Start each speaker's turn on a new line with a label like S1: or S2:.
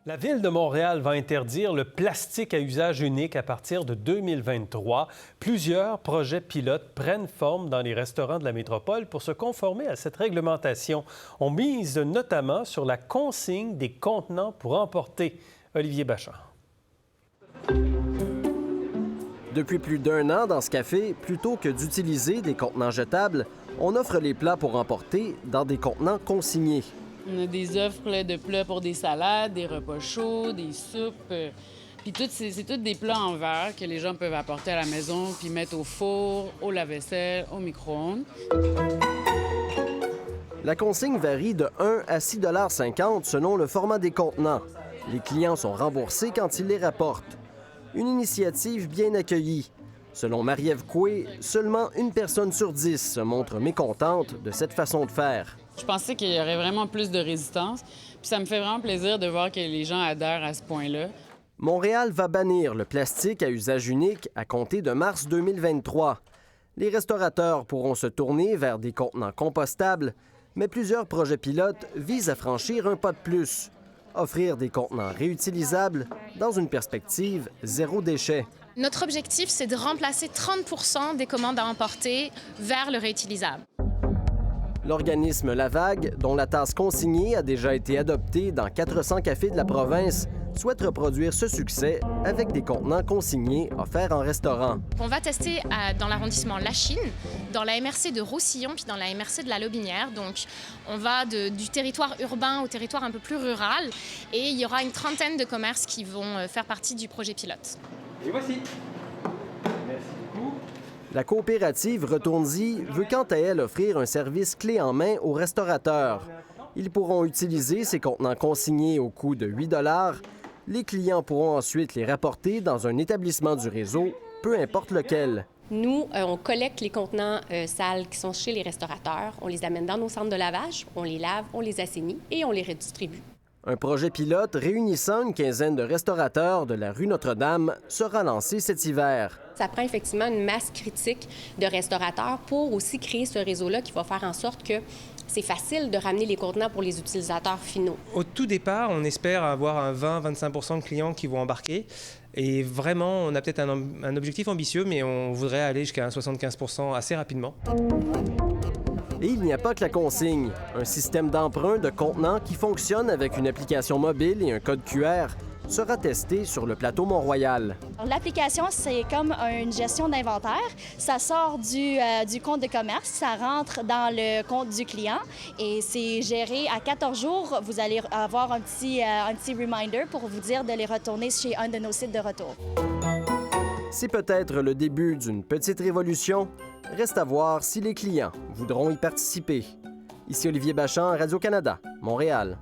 S1: La Ville de Montréal va interdire le plastique à usage unique à partir de 2023. Plusieurs projets pilotes prennent forme dans les restaurants de la métropole pour se conformer à cette réglementation. On mise notamment sur la consigne des contenants pour emporter. Olivier Bachand.
S2: Depuis plus d'un an, dans ce café, plutôt que d'utiliser des contenants jetables, on offre les plats pour emporter dans des contenants consignés.
S3: On a des offres là, de plats pour des salades, des repas chauds, des soupes. Puis c'est tous des plats en verre que les gens peuvent apporter à la maison puis mettre au four, au lave-vaisselle, au micro-ondes.
S2: La consigne varie de 1 à 6,50 $ selon le format des contenants. Les clients sont remboursés quand ils les rapportent. Une initiative bien accueillie. Selon Marie-Ève Coué, seulement une personne sur 10 se montre mécontente de cette façon de faire.
S3: Je pensais qu'il y aurait vraiment plus de résistance. Puis ça me fait vraiment plaisir de voir que les gens adhèrent à ce point-là.
S2: Montréal va bannir le plastique à usage unique à compter de mars 2023. Les restaurateurs pourront se tourner vers des contenants compostables, mais plusieurs projets pilotes visent à franchir un pas de plus. Offrir des contenants réutilisables dans une perspective zéro déchet.
S4: Notre objectif, c'est de remplacer 30 % des commandes à emporter vers le réutilisable.
S2: L'organisme La Vague, dont la tasse consignée a déjà été adoptée dans 400 cafés de la province, souhaite reproduire ce succès avec des contenants consignés offerts en restaurant.
S4: On va tester dans l'arrondissement Lachine, dans la MRC de Roussillon puis dans la MRC de la Lotbinière. Donc, on va du territoire urbain au territoire un peu plus rural et il y aura une trentaine de commerces qui vont faire partie du projet pilote.
S1: Et voici. Merci beaucoup.
S2: La coopérative Retourne-y veut quant à elle offrir un service clé en main aux restaurateurs. Ils pourront utiliser ces contenants consignés au coût de 8 $. Les clients pourront ensuite les rapporter dans un établissement du réseau, peu importe lequel.
S5: Nous, on collecte les contenants sales qui sont chez les restaurateurs, on les amène dans nos centres de lavage, on les lave, on les assainit et on les redistribue.
S2: Un projet pilote réunissant une quinzaine de restaurateurs de la rue Notre-Dame sera lancé cet hiver.
S5: Ça prend effectivement une masse critique de restaurateurs pour aussi créer ce réseau-là qui va faire en sorte que c'est facile de ramener les contenants pour les utilisateurs finaux.
S6: Au tout départ, on espère avoir un 20-25 % de clients qui vont embarquer. Et vraiment, on a peut-être un objectif ambitieux, mais on voudrait aller jusqu'à un 75 % assez rapidement.
S2: Et il n'y a pas que la consigne. Un système d'emprunt de contenants qui fonctionne avec une application mobile et un code QR sera testé sur le plateau Mont-Royal.
S7: L'application, c'est comme une gestion d'inventaire. Ça sort du compte de commerce, ça rentre dans le compte du client et c'est géré à 14 jours. Vous allez avoir un petit reminder pour vous dire de les retourner chez un de nos sites de retour.
S2: C'est peut-être le début d'une petite révolution. Reste à voir si les clients voudront y participer. Ici Olivier Bachand, Radio-Canada, Montréal.